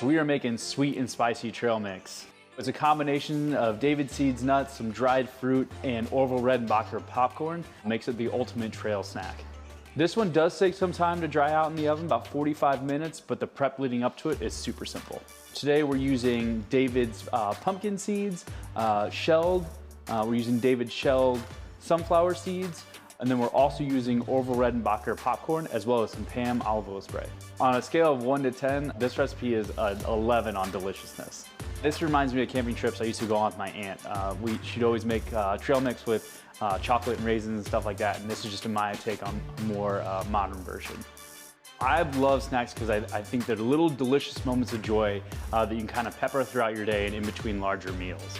We are making sweet and spicy trail mix. It's a combination of David Seeds nuts, some dried fruit, and Orville Redenbacher popcorn. Makes it the ultimate trail snack. This one does take some time to dry out in the oven, about 45 minutes, but the prep leading up to it is super simple. Today we're using David's pumpkin seeds, shelled. We're using David's shelled sunflower seeds, and then we're also using Orville Redenbacher popcorn, as well as some Pam olive oil spray. On a scale of 1 to 10, this recipe is an 11 on deliciousness. This reminds me of camping trips I used to go on with my aunt. She'd always make trail mix with chocolate and raisins and stuff like that, and this is just my take on a more modern version. I love snacks because I think they're little delicious moments of joy that you can kind of pepper throughout your day and in between larger meals.